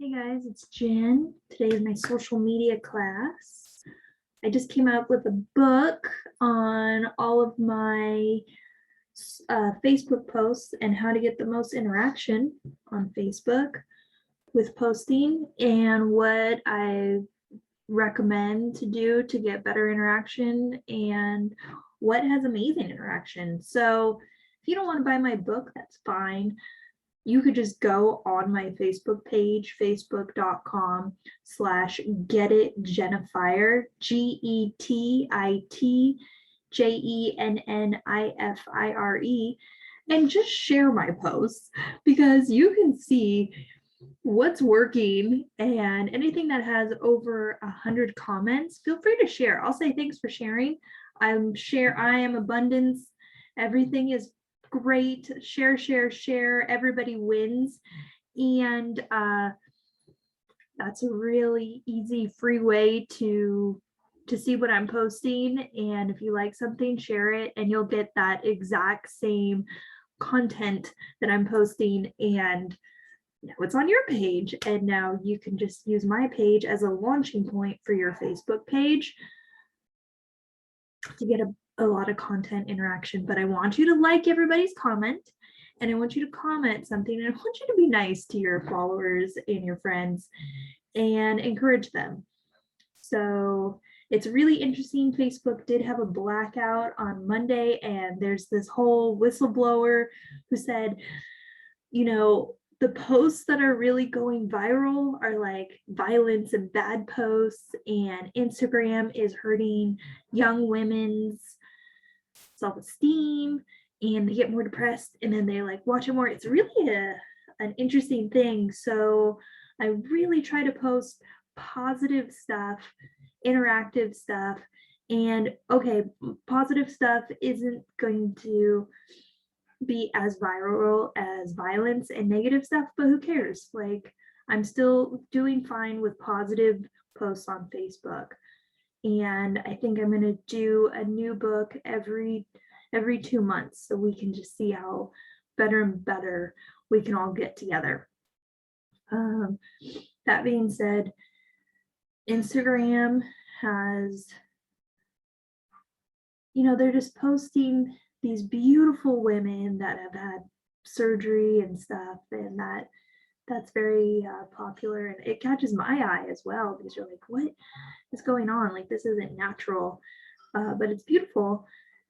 Hey guys, it's Jen. Today is my social media class. I just came out with a book on all of my Facebook posts and how to get the most interaction on Facebook with posting and what I recommend to do to get better interaction and what has amazing interaction. So if you don't want to buy my book, that's fine. You could just go on my Facebook page, facebook.com/getitjennifier, GETITJENNIFIRE, and just share my posts because you can see what's working, and anything that has over 100 comments, feel free to share. I'll say thanks for sharing. I am abundance. Everything is great. Share. Everybody wins. And that's a really easy, free way to see what I'm posting. And if you like something, share it, and you'll get that exact same content that I'm posting. And now it's on your page, and now you can just use my page as a launching point for your Facebook page to get a lot of content interaction. But I want you to like everybody's comment, and I want you to comment something, and I want you to be nice to your followers and your friends and encourage them. So it's really interesting. Facebook did have a blackout on Monday, and there's this whole whistleblower who said, the posts that are really going viral are like violence and bad posts, and Instagram is hurting young women's self-esteem, and they get more depressed, and then they like watch it more. It's really an interesting thing. So I really try to post positive stuff, interactive stuff. And okay, positive stuff isn't going to be as viral as violence and negative stuff, but who cares? Like, I'm still doing fine with positive posts on Facebook. And I think I'm going to do a new book every 2 months, so we can just see how better and better we can all get together. That being said, Instagram has, they're just posting these beautiful women that have had surgery and stuff, and that's very popular, and it catches my eye as well, because you're like, what is going on? Like, this isn't natural, but it's beautiful,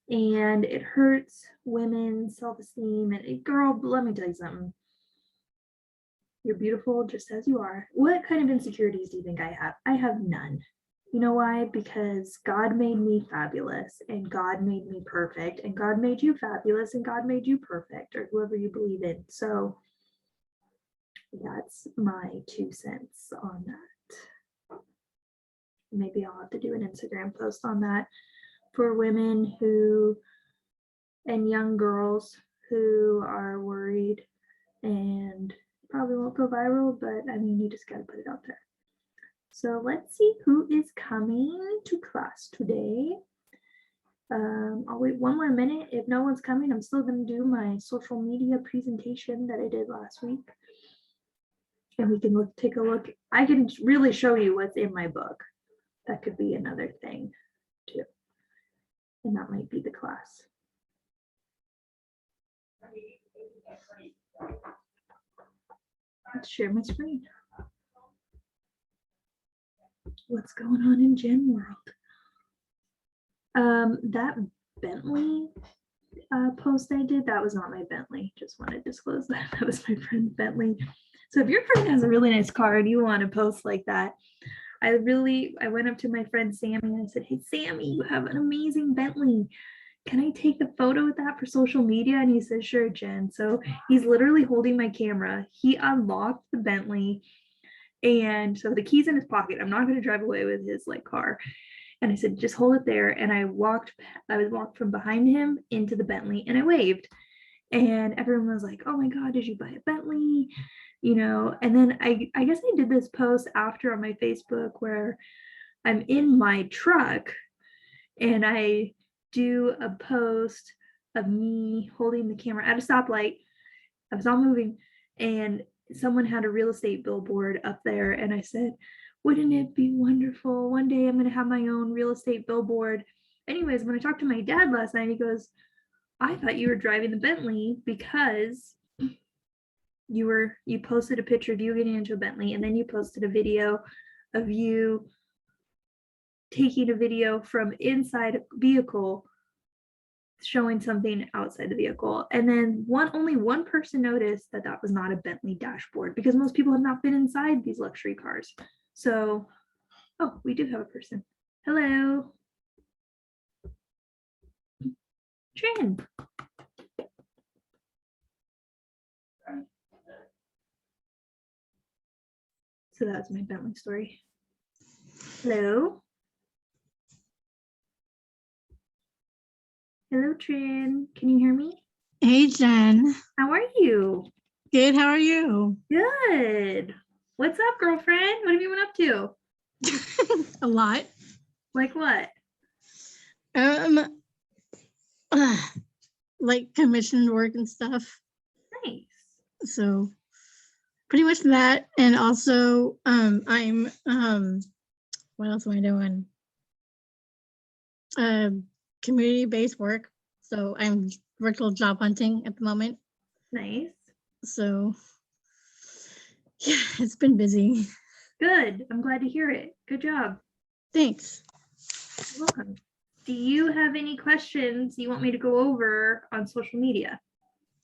and it hurts women's self-esteem. And girl, let me tell you something. You're beautiful just as you are. What kind of insecurities do you think I have? I have none. You know why? Because God made me fabulous, and God made me perfect, and God made you fabulous, and God made you perfect, or whoever you believe in. So that's my 2 cents on that. Maybe I'll have to do an Instagram post on that for women and young girls who are worried, and probably won't go viral, but I mean, you just got to put it out there. So let's see who is coming to class today. I'll wait one more minute. If no one's coming, I'm still going to do my social media presentation that I did last week. And we can take a look. I can really show you what's in my book. That could be another thing too. And that might be the class. Let's share my screen. What's going on in Jen world? That Bentley post I did, that was not my Bentley. Just want to disclose that. That was my friend Bentley. So if your friend has a really nice car and you want to post like that, I went up to my friend Sammy and I said, hey Sammy, you have an amazing Bentley. Can I take a photo with that for social media? And he said, sure, Jen. So he's literally holding my camera. He unlocked the Bentley, and so the key's in his pocket. I'm not going to drive away with his like car. And I said, just hold it there. And I walked from behind him into the Bentley, and I waved. And everyone was like, oh my God, did you buy a Bentley? And then I guess I did this post after on my Facebook where I'm in my truck and I do a post of me holding the camera at a stoplight. I was not moving, and someone had a real estate billboard up there, and I said, wouldn't it be wonderful? One day I'm going to have my own real estate billboard. Anyways, when I talked to my dad last night, he goes, I thought you were driving the Bentley because you posted a picture of you getting into a Bentley, and then you posted a video of you taking a video from inside a vehicle showing something outside the vehicle. And then only one person noticed that that was not a Bentley dashboard, because most people have not been inside these luxury cars. So, oh, we do have a person. Hello. Trin. So that's my Bentley story. Hello. Hello, Trin. Can you hear me? Hey, Jen. How are you? Good. How are you? Good. What's up, girlfriend? What have you been up to? A lot. Like what? Like commissioned work and stuff. Nice. So pretty much that. And also, I'm what else am I doing? Community-based work. So I'm virtual job hunting at the moment. Nice. So yeah, it's been busy. Good. I'm glad to hear it. Good job. Thanks. You're welcome. Do you have any questions you want me to go over on social media?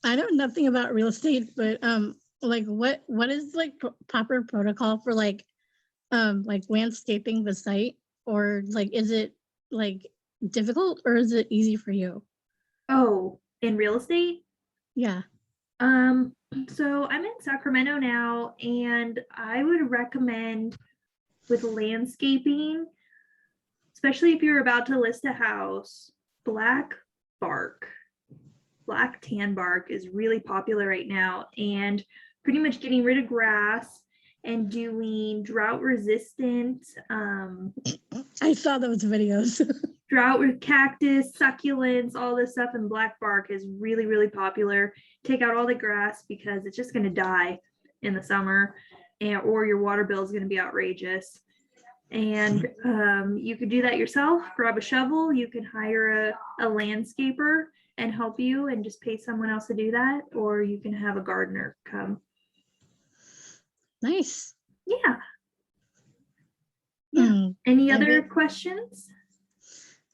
I know nothing about real estate, but like what is like proper protocol for like landscaping the site, or like is it like difficult or is it easy for you? Oh, in real estate? Yeah. So I'm in Sacramento now, and I would recommend with landscaping, especially if you're about to list a house, black tan bark is really popular right now, and pretty much getting rid of grass and doing drought resistant I saw those videos. drought with cactus, succulents, all this stuff, and black bark is really, really popular. Take out all the grass because it's just going to die in the summer, or your water bill is going to be outrageous. And you could do that yourself. Grab a shovel. You can hire a landscaper and help you and just pay someone else to do that, or you can have a gardener come. Nice. Yeah. Any other questions?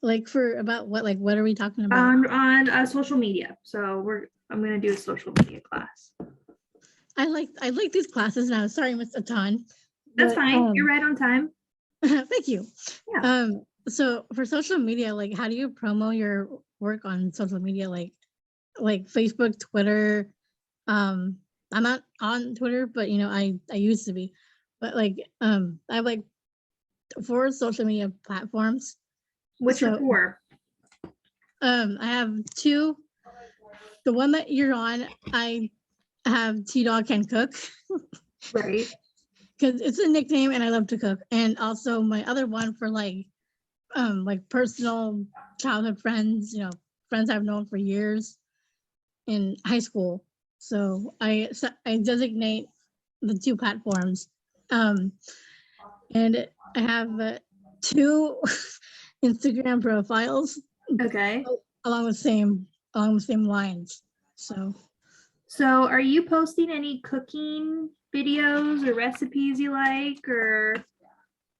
Like for about what, like what are we talking about? On social media. So I'm going to do a social media class. I like these classes now. Sorry, I missed a ton. That's fine. You're right on time. Thank you. Yeah. So for social media, like how do you promo your work on social media, like Facebook, Twitter? I'm not on Twitter, but you know, I used to be. But like I have like 4 social media platforms. What's your 4? I have 2. The one that you're on, I have T-Dog Can Cook. Right. Because it's a nickname and I love to cook. And also my other one for like personal childhood friends, you know, friends I've known for years in high school. So I designate the 2 platforms. And I have 2 Instagram profiles. Okay. Along the same lines. So are you posting any cooking videos or recipes you like, or?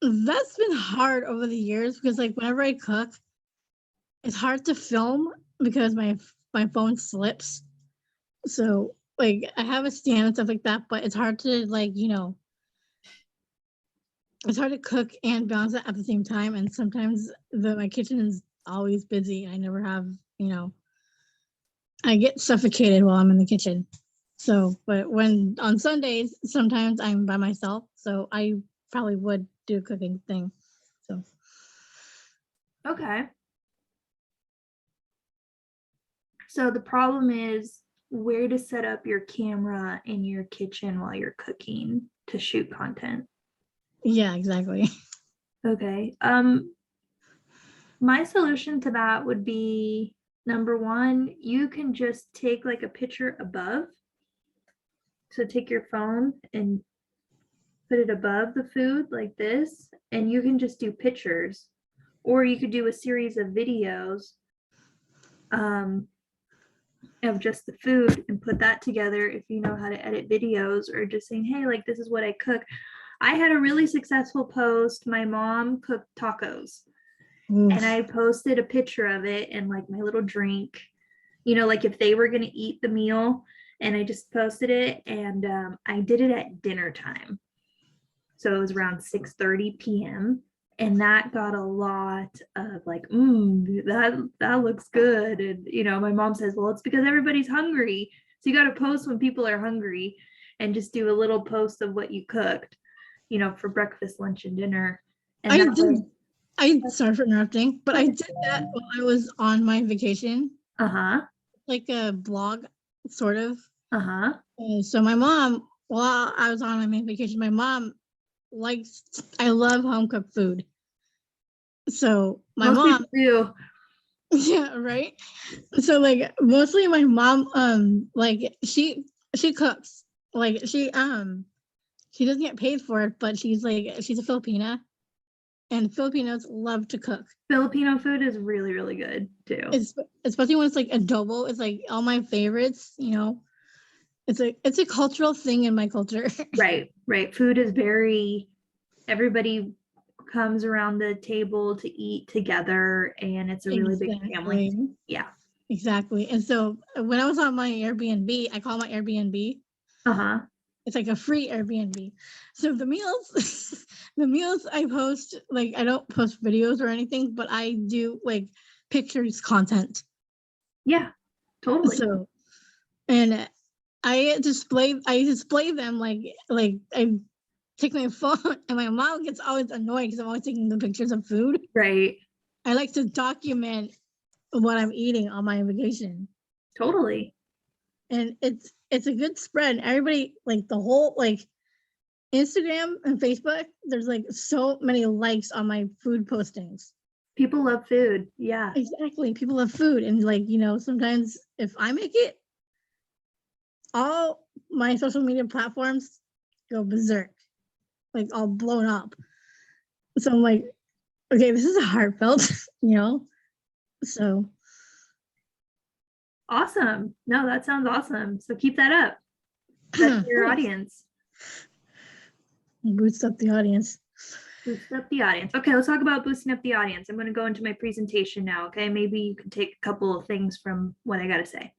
That's been hard over the years because like whenever I cook, it's hard to film because my phone slips. So like I have a stand and stuff like that, but it's hard to like, you know, it's hard to cook and balance it at the same time. And sometimes my kitchen is always busy. I never have, you know, I get suffocated while I'm in the kitchen. So, but when on Sundays, sometimes I'm by myself. So I probably would do a cooking thing. So. Okay. So the problem is where to set up your camera in your kitchen while you're cooking to shoot content. Yeah, exactly. Okay. My solution to that would be, number one, you can just take like a picture above So take your phone and put it above the food like this, and you can just do pictures, or you could do a series of videos of just the food and put that together if you know how to edit videos, or just saying, hey, like this is what I cook. I had a really successful post. My mom cooked tacos and I posted a picture of it and like my little drink, like if they were going to eat the meal, and I just posted it, and I did it at dinner time. So it was around 6:30 p.m. And that got a lot of like, that looks good. And my mom says, well, it's because everybody's hungry. So you got to post when people are hungry, and just do a little post of what you cooked, for breakfast, lunch, and dinner. And I that did. way, Sorry for interrupting, but I did that while I was on my vacation, uh-huh, like a blog, sort of. uh-huh. So my mom, while I was on my main vacation, my mom I love home cooked food. So my Most mom, people do. yeah, right. So like mostly my mom, like she cooks. Like she doesn't get paid for it, but she's a Filipina, and Filipinos love to cook. Filipino food is really, really good too. It's especially when it's like adobo. It's like all my favorites. It's a cultural thing in my culture. Right. Food is everybody comes around the table to eat together, and it's a really big family. Exactly. Yeah. Exactly. And so when I was on my Airbnb, I call my Airbnb. Uh-huh. It's like a free Airbnb. So the meals, the meals I post, like I don't post videos or anything, but I do like pictures content. Yeah, totally. So, and I display them like I take my phone, and my mom gets always annoyed because I'm always taking the pictures of food. Right. I like to document what I'm eating on my vacation. Totally. And it's a good spread. Everybody, like the whole like Instagram and Facebook, there's like so many likes on my food postings. People love food. Yeah. Exactly. People love food. And like, sometimes if I make it, all my social media platforms go berserk, like all blown up. So I'm like, okay, this is a heartfelt, So Awesome. No, that sounds awesome. So keep that up. That's your audience. Boosts up the audience. Boost up the audience. Okay, let's talk about boosting up the audience. I'm going to go into my presentation now. Okay, maybe you can take a couple of things from what I got to say.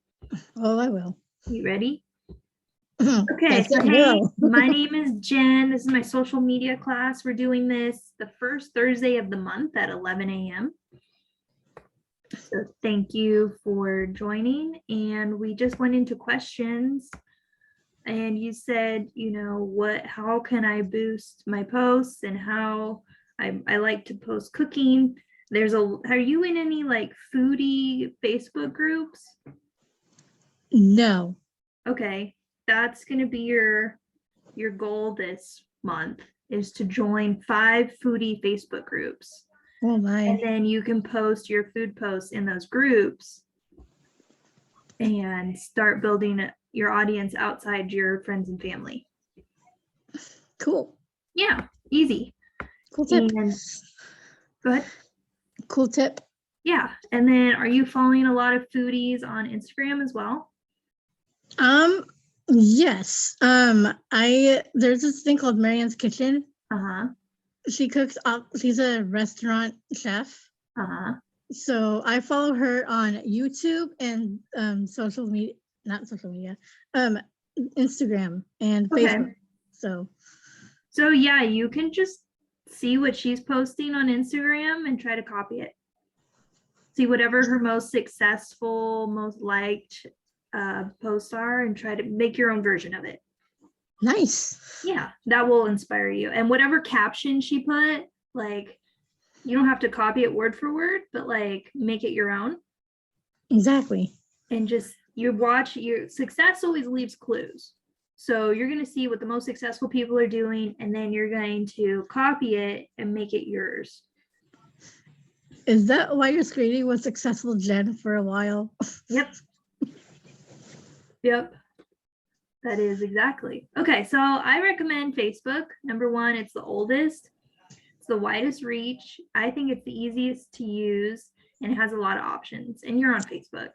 Oh, I will. You ready? Okay, so hey, my name is Jen. This is my social media class. We're doing this the first Thursday of the month at 11 a.m. So thank you for joining. And we just went into questions, and you said, how can I boost my posts, and how I like to post cooking. Are you in any like foodie Facebook groups? No. Okay, that's going to be your goal this month, is to join 5 foodie Facebook groups. Oh my. And then you can post your food posts in those groups and start building your audience outside your friends and family. Cool. Yeah, easy. Cool tip. And go ahead. Cool tip. Yeah. And then are you following a lot of foodies on Instagram as well? Yes. There's this thing called Marianne's Kitchen. Uh-huh. She cooks she's a restaurant chef. Uh-huh. So I follow her on YouTube and Instagram and Facebook. So yeah, you can just see what she's posting on Instagram and try to copy it. See whatever her most successful, most liked posts are, and try to make your own version of it. Nice. Yeah, that will inspire you. And whatever caption she put, like, you don't have to copy it word for word, but like make it your own. Exactly. And just your success always leaves clues. So you're going to see what the most successful people are doing, and then you're going to copy it and make it yours. Is that why you're screening with Successful Jen for a while? Yep. Yep. That is exactly. Okay, so I recommend Facebook. Number one, it's the oldest, it's the widest reach. I think it's the easiest to use and it has a lot of options. And you're on Facebook.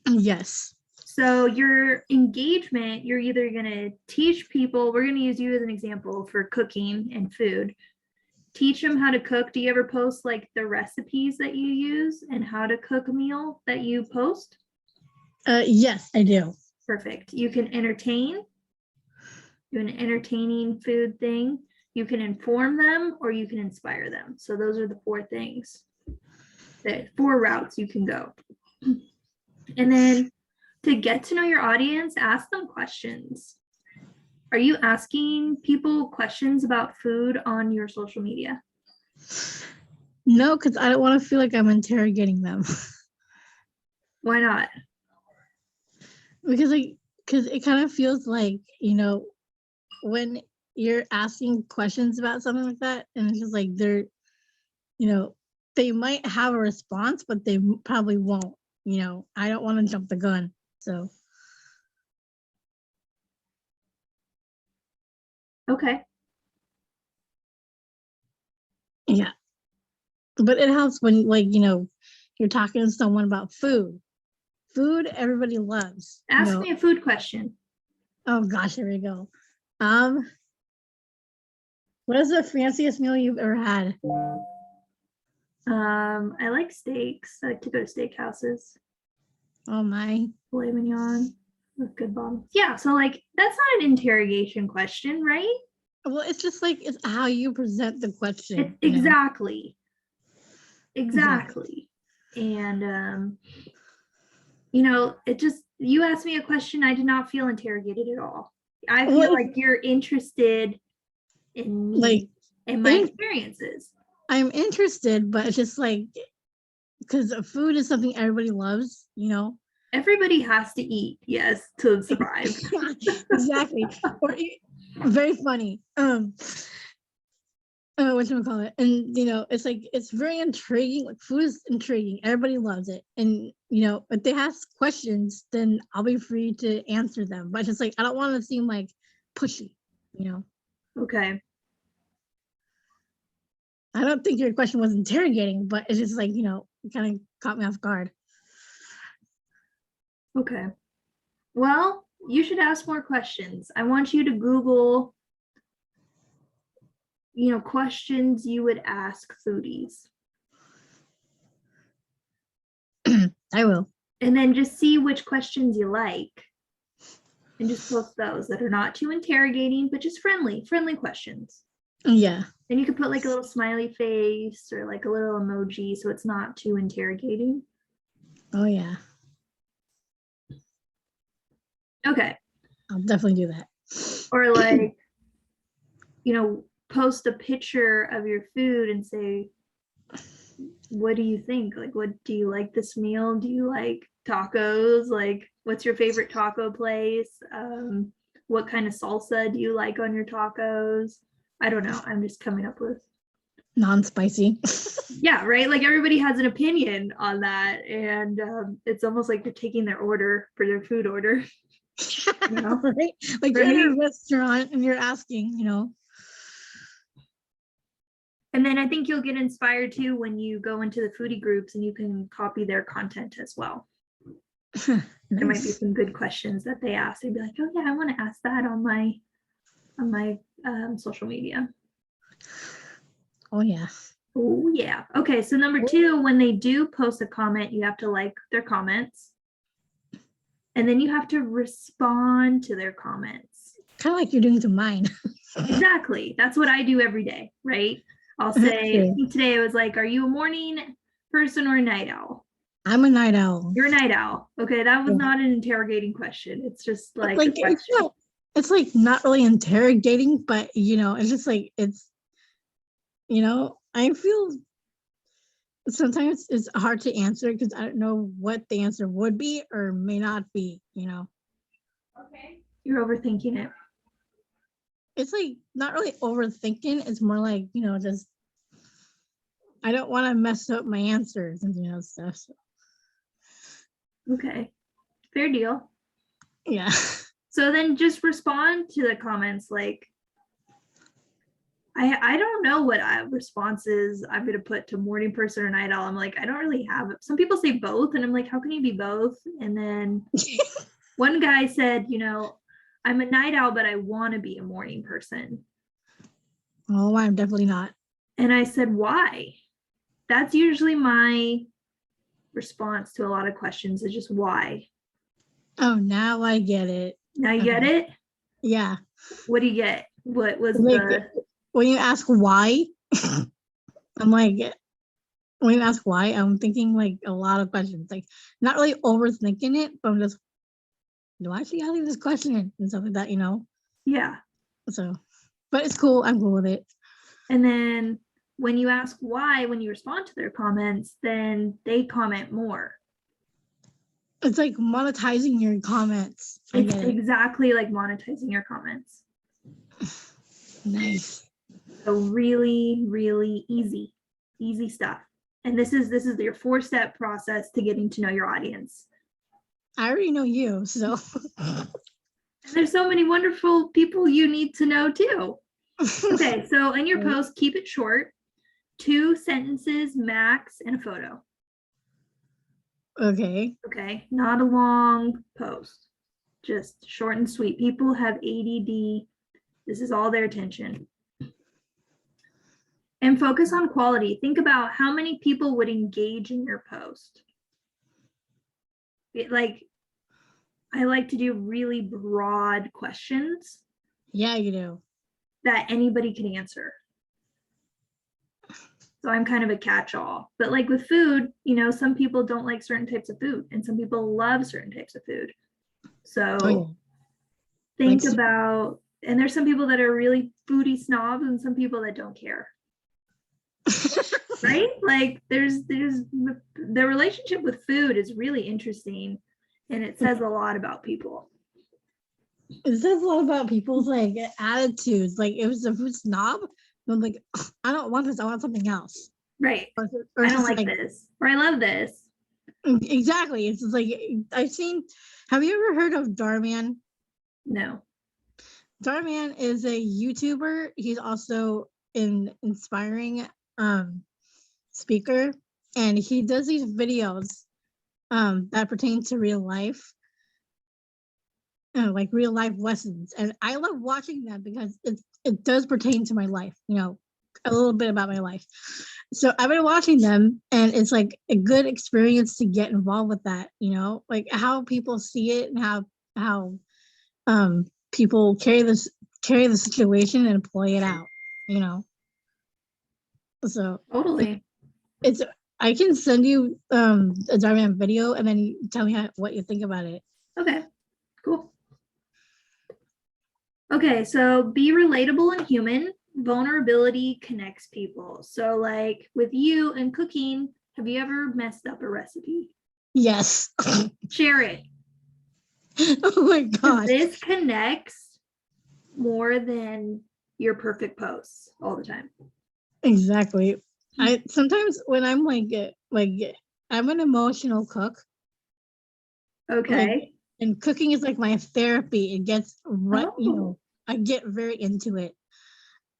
Yes. So your engagement, you're either going to teach people, we're going to use you as an example for cooking and food. Teach them how to cook. Do you ever post like the recipes that you use and how to cook a meal that you post? Yes, I do. Perfect. You can entertain, do an entertaining food thing. You can inform them or you can inspire them. So those are the four things, the four routes you can go. And then to get to know your audience, ask them questions. Are you asking people questions about food on your social media? No, because I don't want to feel like I'm interrogating them. Why not? Because it kind of feels like, when you're asking questions about something like that, and it's just like they might have a response, but they probably won't. I don't want to jump the gun. So Okay. yeah, but it helps when you're talking to someone about food. Food everybody loves. Ask me a food question. Oh gosh, here we go. What is the fanciest meal you've ever had? I like steaks. I like to go to steakhouses. Oh my. Filet mignon with good bottom. Yeah, so like that's not an interrogation question, right? Well, it's just like it's how you present the question. Exactly. Exactly. And it just, you asked me a question, I did not feel interrogated at all. I feel like you're interested in me and my experiences. I'm interested, but it's just like, because food is something everybody loves, Everybody has to eat, yes, to survive. Exactly. Or very funny. Whatchamacallit? And it's like it's very intriguing. Like food is intriguing. Everybody loves it. And if they ask questions, then I'll be free to answer them. But just like I don't want to seem like pushy, Okay. I don't think your question was interrogating, but it's just like, it kind of caught me off guard. Okay. Well, you should ask more questions. I want you to Google, questions you would ask foodies. I will. And then just see which questions you like. And just post those that are not too interrogating, but just friendly questions. Yeah. And you could put like a little smiley face or like a little emoji so it's not too interrogating. Oh, yeah. Okay. I'll definitely do that. Or like, post a picture of your food and say, what do you think? Like, what do you like this meal? Do you like tacos? Like, what's your favorite taco place? What kind of salsa do you like on your tacos? I don't know. I'm just coming up with non-spicy. Yeah, right. Like everybody has an opinion on that, and it's almost like you're taking their order for their food order. Right? Like right? You're in a restaurant and you're asking, And then I think you'll get inspired too when you go into the foodie groups and you can copy their content as well. Nice. There might be some good questions that they ask. They'd be like, oh yeah, I want to ask that on my social media. Oh yeah. Oh yeah. Okay, so number 2, when they do post a comment, you have to like their comments. And then you have to respond to their comments. Kind of like you're doing to mine. Exactly. That's what I do every day, right? I'll say, today I was like, are you a morning person or a night owl? I'm a night owl. You're a night owl. Okay, that was not an interrogating question. It's just like it's like not really interrogating, but it's just like I feel sometimes it's hard to answer because I don't know what the answer would be or may not be, Okay. You're overthinking it. It's like not really overthinking. It's more like, just I don't want to mess up my answers and stuff. So. Okay. Fair deal. Yeah. So then just respond to the comments like, I don't know what responses I'm going to put to morning person or night owl. I'm like, I don't really have it. Some people say both, and I'm like, how can you be both? And then one guy said, I'm a night owl, but I want to be a morning person. Oh, I'm definitely not. And I said, why? That's usually my response to a lot of questions, is just why. Oh, now I get it. Now you get it? Yeah. What do you get? What was when you ask why, I'm like, when you ask why, I'm thinking like a lot of questions, like not really overthinking it, but I'm just, do I actually ask this question and stuff like that, Yeah. So, but it's cool. I'm cool with it. And then when you ask why, when you respond to their comments, then they comment more. It's like monetizing your comments. It's exactly like monetizing your comments. Nice. So really, really easy stuff. And this is your 4-step process to getting to know your audience. I already know you, so. And there's so many wonderful people you need to know too. Okay, so in your post, keep it short, 2 sentences max, and a photo. Okay. Okay, not a long post, just short and sweet. People have ADD. This is all their attention. And focus on quality. Think about how many people would engage in your post. I like to do really broad questions. Yeah, you do. That anybody can answer. So I'm kind of a catch-all. But like with food, some people don't like certain types of food, and some people love certain types of food. So think about, and there's some people that are really foodie snobs and some people that don't care. Right? Like there's the relationship with food is really interesting, and it says a lot about people. It says a lot about people's like attitudes. Like if it's a food snob, I'm like, I don't want this, I want something else. Right. Or I don't like this, or I love this. Exactly. It's just like, have you ever heard of Darman? No. Darman is a YouTuber. He's also an inspiring speaker, and he does these videos that pertain to real life, like real life lessons. And I love watching them because it does pertain to my life, a little bit about my life. So I've been watching them, and it's like a good experience to get involved with that, like how people see it and how people carry the situation and play it out, So totally. I can send you a Darman video, and then you tell me what you think about it. Okay, cool. Okay, so be relatable and human. Vulnerability connects people. So like with you and cooking, have you ever messed up a recipe? Yes. Share it. Oh my gosh. This connects more than your perfect posts all the time. Exactly. I sometimes when I'm like I'm an emotional cook. Okay. And cooking is like my therapy. It gets right, I get very into it.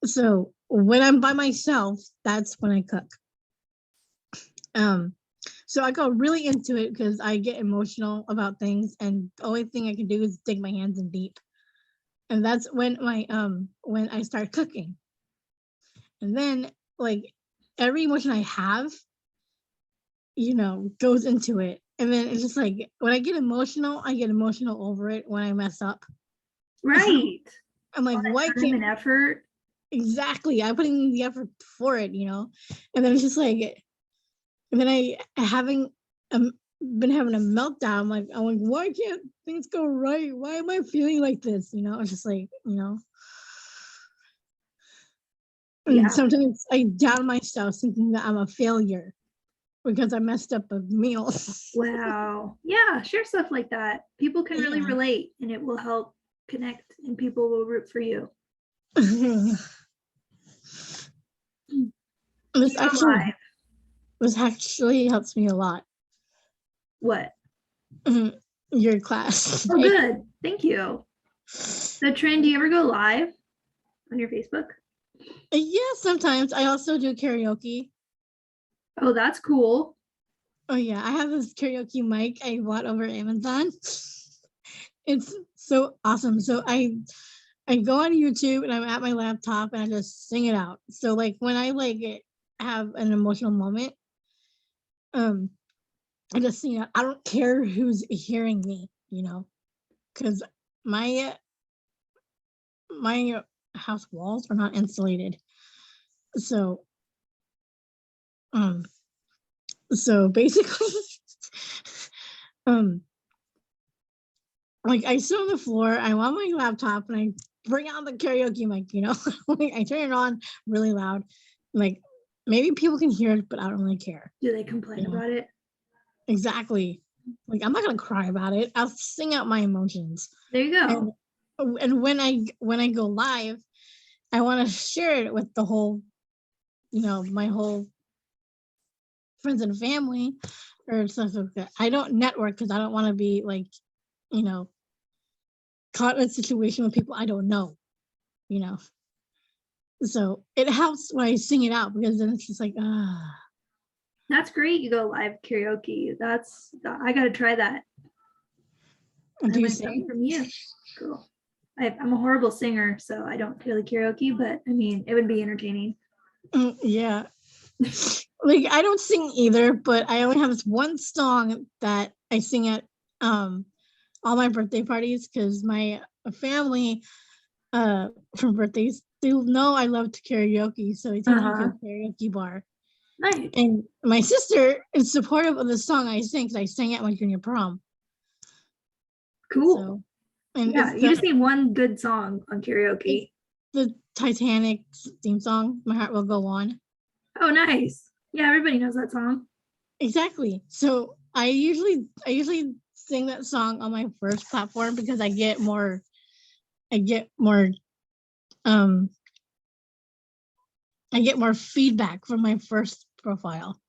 So when I'm by myself, that's when I cook. So I go really into it because I get emotional about things, and the only thing I can do is dig my hands in deep. And that's when when I start cooking. And then like every emotion I have, goes into it. And then it's just like when I get emotional over it when I mess up. Right. I'm like, why can't an effort? Exactly. I'm putting in the effort for it, and then it's just like, and then been having a meltdown. I'm like, why can't things go right? Why am I feeling like this? It's just like, and sometimes I doubt myself, thinking that I'm a failure because I messed up a meal. Wow. Yeah, share stuff like that. People can really relate, and it will help connect, and people will root for you. This actually helps me a lot. What? Your class. Oh, good. Thank you. The trend, do you ever go live on your Facebook? Yeah, sometimes I also do karaoke. Oh, that's cool. Oh yeah, I have this karaoke mic I bought over Amazon. It's so awesome. So I go on YouTube and I'm at my laptop and I just sing it out. So like when I like have an emotional moment, um, I just sing it out. I don't care who's hearing me, because my my house walls are not insulated. So um so basically um like I sit on the floor, I'm on my laptop and I bring out the karaoke mic, like I turn it on really loud. Like maybe people can hear it, but I don't really care. Do they complain about it? Exactly. Like I'm not gonna cry about it. I'll sing out my emotions. There you go. And when I go live, I want to share it with the whole, my whole friends and family or stuff like that. I don't network because I don't want to be like, caught in a situation with people I don't know, you know. So it helps when I sing it out because then it's just like, That's great. You go live karaoke. I gotta try that. do I you learned something sing? from you. Cool. I'm a horrible singer, so I don't really karaoke, but I mean, it would be entertaining. Yeah. Like I don't sing either, but I only have this one song that I sing at all my birthday parties because my family from birthdays they know I love to karaoke, so they take me to a karaoke bar. Nice. And my sister is supportive of the song I sing because I sang at my junior prom. Cool. So, and Yeah, it's you just need one good song on karaoke. the Titanic theme song, "My Heart Will Go On." Oh, nice. Yeah, everybody knows that song. Exactly. So I usually sing that song on my first platform because I get more um I get more feedback from my first profile.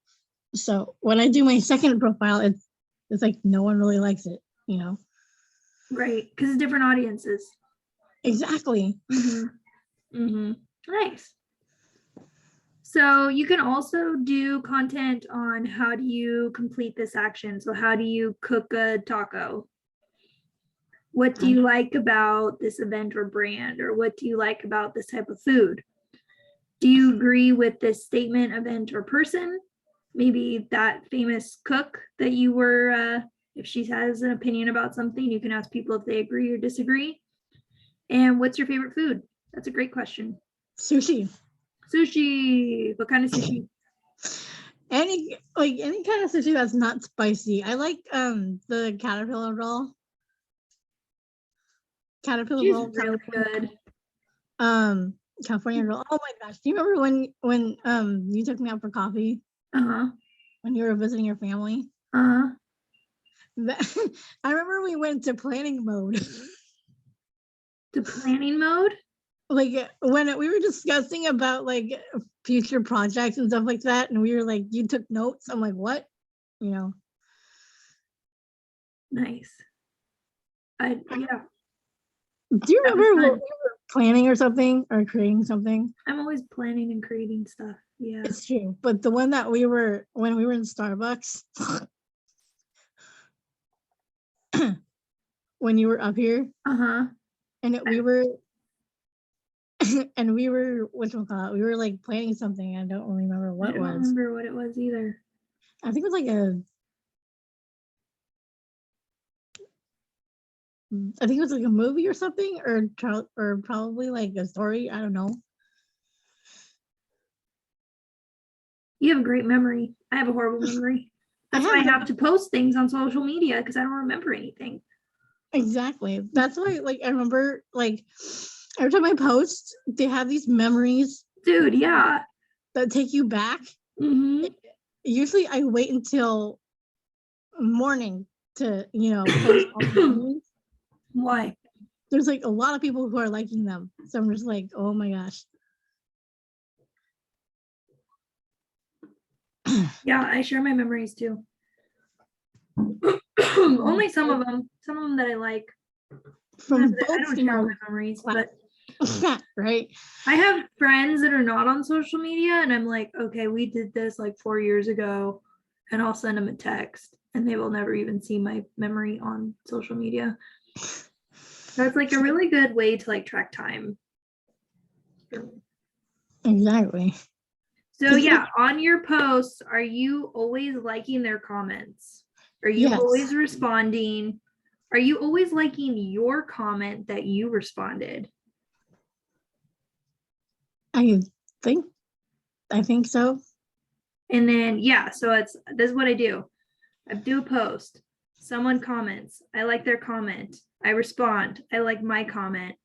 So when I do my second profile, it's like no one really likes it. Right, because it's different audiences. Exactly. Nice. So you can also do content on how do you complete this action. So how do you cook a taco? What do you like about this event or brand? Or what do you like about this type of food? Do you agree with this statement, event, or person? Maybe that famous cook that you were, if she has an opinion about something, you can ask people if they agree or disagree. And what's your favorite food? That's a great question. Sushi. Sushi. What kind of sushi? Any kind of sushi that's not spicy. I like the caterpillar roll. She's really good. California roll. Oh my gosh. Do you remember when you took me out for coffee Uh-huh. when you were visiting your family? Uh-huh. I remember we went to planning mode. To planning mode? Like when we were discussing about like future projects and stuff like that, and we were like, you took notes. I'm like, what? Nice. Yeah. Do you remember what we were planning or something or creating something? I'm always planning and creating stuff. Yeah. It's true. But the one that when we were in Starbucks, when you were up here, Uh-huh. and we were and we were whatchamacallit, we were like planning something. I don't really remember what I don't remember what it was either. I think it was like a movie or something, or probably like a story. I don't know. You have a great memory. I have a horrible memory. That's why I have to post things on social media because I don't remember anything. Exactly. That's why, like, I remember, like, every time I post, they have these memories. Dude, yeah. That take you back. Mm-hmm. Usually I wait until morning to, post all the memories. Why? There's like a lot of people who are liking them. So I'm just like, oh my gosh. Yeah, I share my memories too. Only some of them that I like. from I both, don't you share all know, my memories, Wow. but right? I have friends that are not on social media, and I'm like, okay, we did this like 4 years ago, and I'll send them a text, and they will never even see my memory on social media. That's like a really good way to like track time. Exactly. So yeah, on your posts, are you always liking their comments? Are you Yes. always responding? Are you always liking your comment that you responded? I think so. And then yeah, so this is what I do. I do a post. Someone comments. I like their comment. I respond. I like my comment.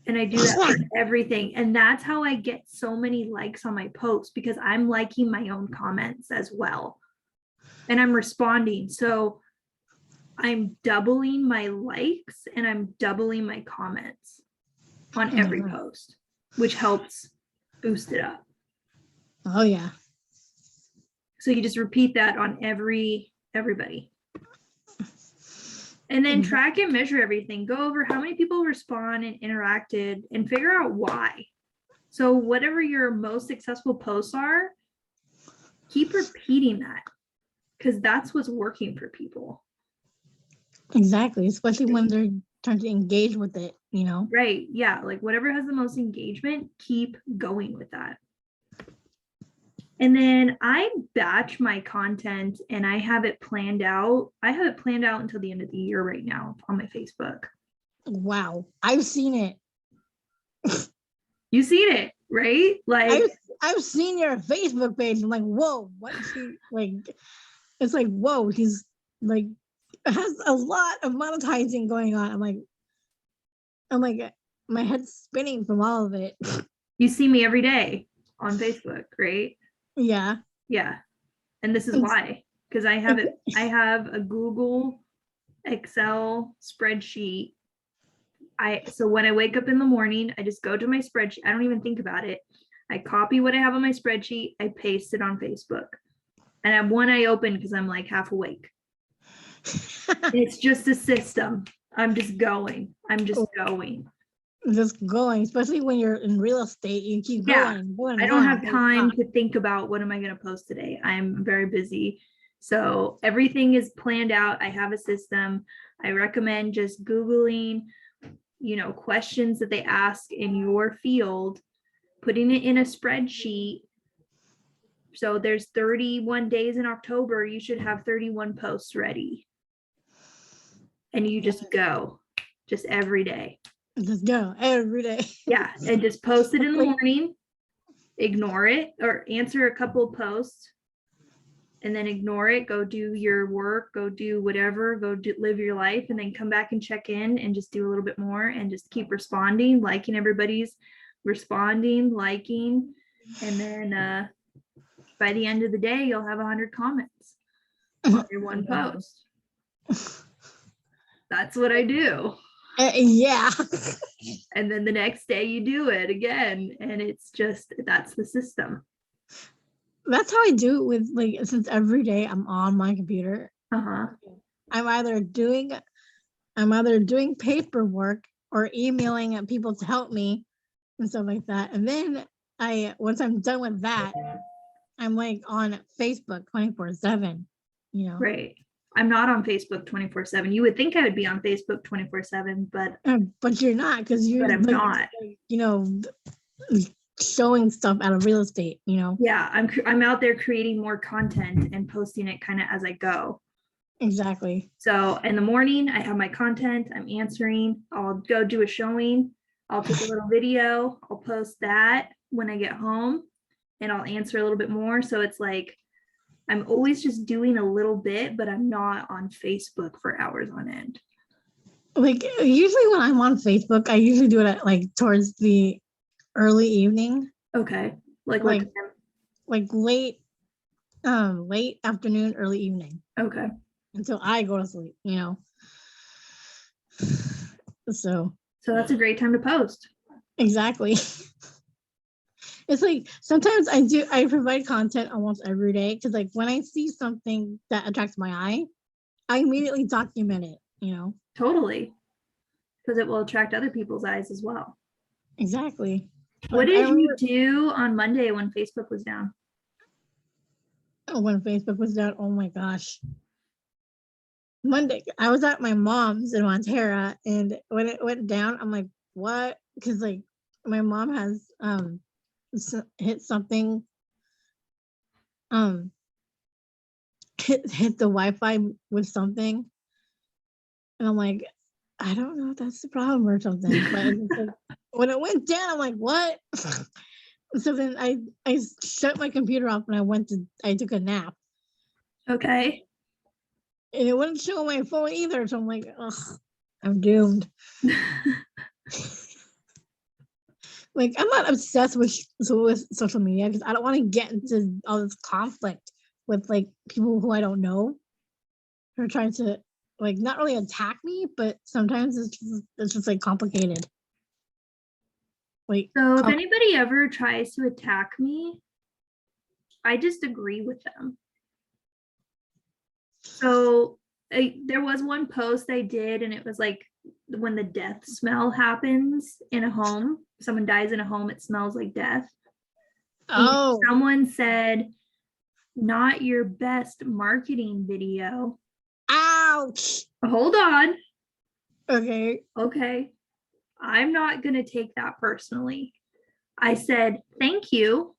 And I do that for everything. And that's how I get so many likes on my posts, because I'm liking my own comments as well. And I'm responding. So I'm doubling my likes and I'm doubling my comments on every post, which helps boost it up. Oh yeah. So you just repeat that on everybody. And then track and measure everything. Go over how many people respond and interacted and figure out why. So whatever your most successful posts are, keep repeating that, because that's what's working for people. Exactly. Especially when they're trying to engage with it, you know? Right. Yeah. Like whatever has the most engagement, keep going with that. And then I batch my content and I have it planned out. I have it planned out until the end of the year right now on my Facebook. Wow. I've seen it. You've seen it, right? Like I've seen your Facebook page. I'm like, whoa, what is he like? It's like, whoa, he's like has a lot of monetizing going on. I'm like, my head's spinning from all of it. you see me every day on Facebook, right? Yeah. Yeah. And this is why, because I have a Google Excel spreadsheet. So when I wake up in the morning, I just go to my spreadsheet. I don't even think about it. I copy what I have on my spreadsheet. I paste it on Facebook. And I have one eye open because I'm like half awake. It's just a system. I'm just going. Just going, especially when you're in real estate, you keep going. I don't have time to think about what am I going to post today. I'm very busy. So everything is planned out. I have a system. I recommend just Googling, questions that they ask in your field, putting it in a spreadsheet. So there's 31 days in October. You should have 31 posts ready. And you just go, just every day. Just go every day. Yeah, and just post it in the morning, ignore it, or answer a couple of posts, and then ignore it, go do your work, go do whatever, live your life, and then come back and check in and just do a little bit more and just keep responding, liking everybody's responding, liking, and then by the end of the day, you'll have 100 comments on your one post. That's what I do. Yeah. And then the next day you do it again. And that's the system. That's how I do it with since every day I'm on my computer. Uh-huh. I'm either doing paperwork or emailing at people to help me and stuff like that. And then once I'm done with that, I'm like on Facebook 24/7, Right. I'm not on Facebook 24/7. You would think I would be on Facebook 24/7, but you're not, because you're I'm not. Showing stuff out of real estate, Yeah, I'm out there creating more content and posting it kind of as I go. Exactly. So in the morning, I have my content, I'm answering, I'll go do a showing, I'll take a little video, I'll post that when I get home, and I'll answer a little bit more. So it's like I'm always just doing a little bit, but I'm not on Facebook for hours on end. Like usually when I'm on Facebook, I usually do it at towards the early evening. Okay. Like late afternoon, early evening. Okay. Until I go to sleep, So that's a great time to post. Exactly. It's like sometimes I provide content almost every day, because when I see something that attracts my eye, I immediately document it, Totally. because it will attract other people's eyes as well. Exactly. What Like, I did you remember do on Monday when Facebook was down? when Facebook was down, oh my gosh. Monday, I was at my mom's in Montana, and when it went down, I'm like, what? Because like my mom has hit something, um hit the Wi-Fi with something, and I'm like, I don't know if that's the problem or something. But it's just like, when it went down, I'm like, what? So then I shut my computer off and I took a nap, Okay. and it wouldn't show on my phone either. So I'm like, ugh, I'm doomed. Like, I'm not obsessed with social media because I don't want to get into all this conflict with like people who I don't know who are trying to like not really attack me, but sometimes it's just like complicated. Like, So if anybody ever tries to attack me, I just agree with them. So there was one post I did, and it was like when the death smell happens in a home, someone dies in a home, it smells like death. And oh, someone said, not your best marketing video. ouch. Hold on. Okay. Okay. I'm not going to take that personally. I said, thank you.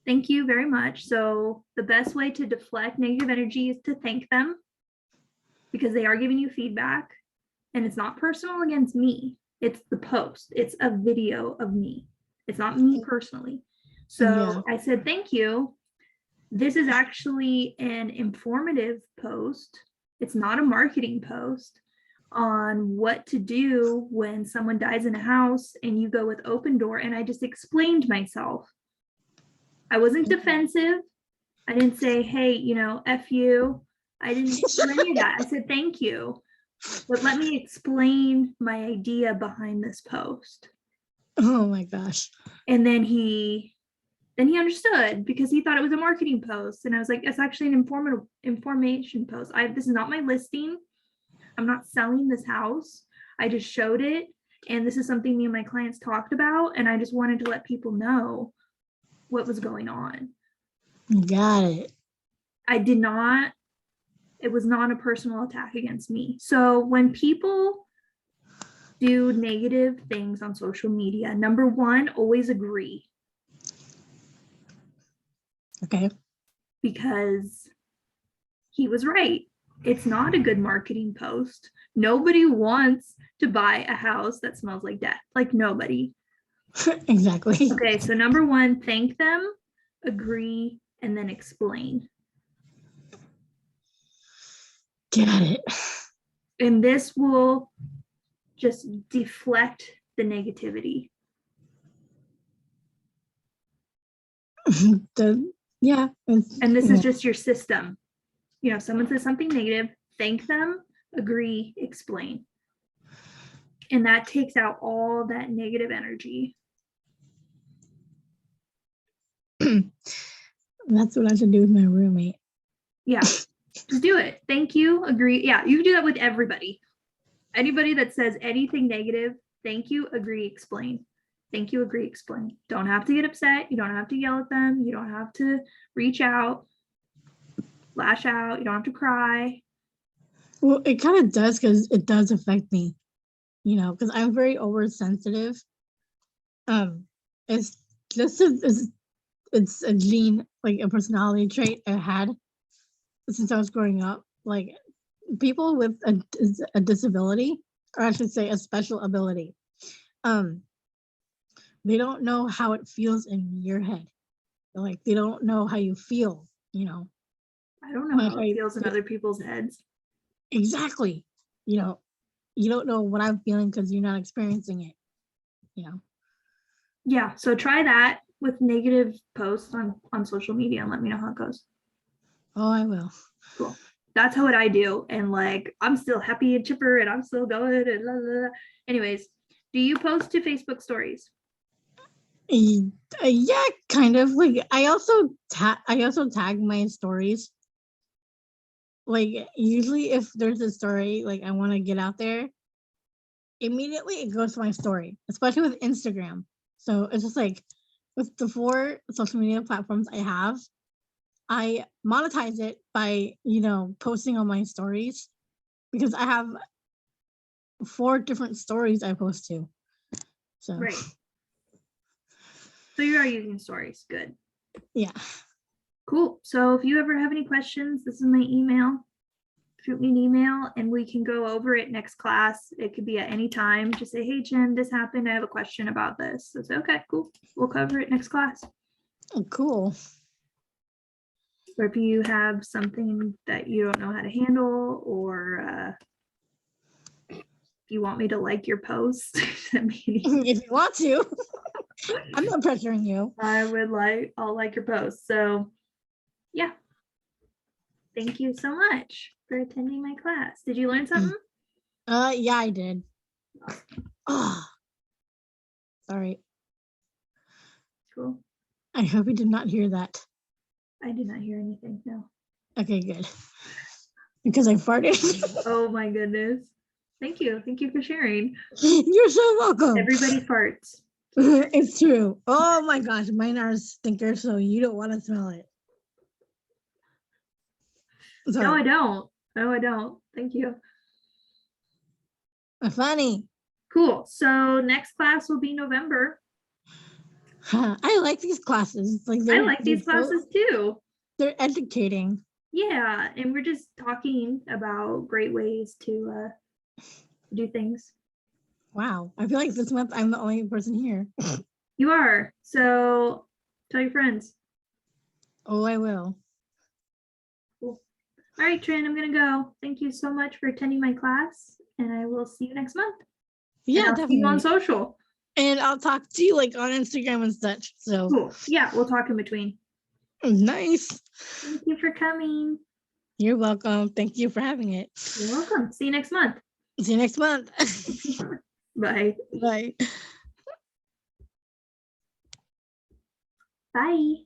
Thank you very much. So the best way to deflect negative energy is to thank them because they are giving you feedback, and it's not personal against me. It's the post. It's a video of me. It's not me personally. So Yeah. I said, thank you. This is actually an informative post. It's not a marketing post on what to do when someone dies in a house and you go with open door. And I just explained myself. I wasn't defensive. I didn't say, hey, F you. I didn't do any of that. I said, thank you. But let me explain my idea behind this post. Oh my gosh. And then he understood because he thought it was a marketing post. And I was like, it's actually an information post. This is not my listing. I'm not selling this house. I just showed it. And this is something me and my clients talked about. And I just wanted to let people know what was going on. Got it. It was not a personal attack against me. So when people do negative things on social media, number one, always agree. Okay. Because he was right. It's not a good marketing post. Nobody wants to buy a house that smells like death. Like nobody. Exactly. Okay, so number one, thank them, agree, and then explain. Got it. And this will just deflect the negativity. Yeah. And this is just your system. If someone says something negative, thank them, agree, explain. And that takes out all that negative energy. That's what I should do with my roommate. Yeah, just do it. Thank you, agree. Yeah, you can do that with everybody. Anybody that says anything negative, thank you, agree, explain. Thank you, agree, explain. Don't have to get upset. You don't have to yell at them. You don't have to reach out, lash out. You don't have to cry. Well, it kind of does because it does affect me, because I'm very oversensitive. It's just it's a gene, like a personality trait I had since I was growing up. Like people with a disability, or I should say a special ability, they don't know how it feels in your head. Like they don't know how you feel, I don't know how it feels in other people's heads. Exactly. You don't know what I'm feeling because you're not experiencing it, Yeah, so try that with negative posts on social media and let me know how it goes. Oh, I will. Cool. That's what I do. And like, I'm still happy and chipper and I'm still going and blah, blah, blah. Anyways, do you post to Facebook stories? Yeah, kind of. Like I also tag my stories. Like usually if there's a story like I want to get out there, immediately it goes to my story, especially with Instagram. So it's just like with the 4 social media platforms I have, I monetize it by, posting on my stories because I have 4 different stories I post to. So Right. So you are using stories. Good. yeah. Cool. So if you ever have any questions, this is my email. Shoot me an email and we can go over it next class. It could be at any time. Just say, hey, Jen, this happened. I have a question about this. So say, okay, cool. We'll cover it next class. Oh, cool. Or if you have something that you don't know how to handle, or if you want me to like your post, send me an email. If you want to. I'm not pressuring you. I'll like your post. So yeah. Thank you so much for attending my class. Did you learn something? Yeah, I did. Oh, sorry. Cool. I hope you did not hear that. I did not hear anything. No. Okay, good. Because I farted. Oh my goodness. Thank you. Thank you for sharing. You're so welcome. Everybody farts. It's true. Oh my gosh, mine are stinkers, so you don't want to smell it. Sorry. No, I don't. No, I don't. Thank you. Funny. Cool. So next class will be November. I like these classes. Like I like these classes too. They're educating. Yeah, and we're just talking about great ways to do things. Wow. I feel like this month I'm the only person here. You are. So tell your friends. Oh, I will. Cool. All right, Trin, I'm gonna go. Thank you so much for attending my class, and I will see you next month. Yeah, I'll see you on definitely. social. And I'll talk to you like on Instagram and such. So Cool. Yeah, we'll talk in between. nice. Thank you for coming. You're welcome. Thank you for having it. You're welcome. See you next month. See you next month. Bye. Bye. Bye.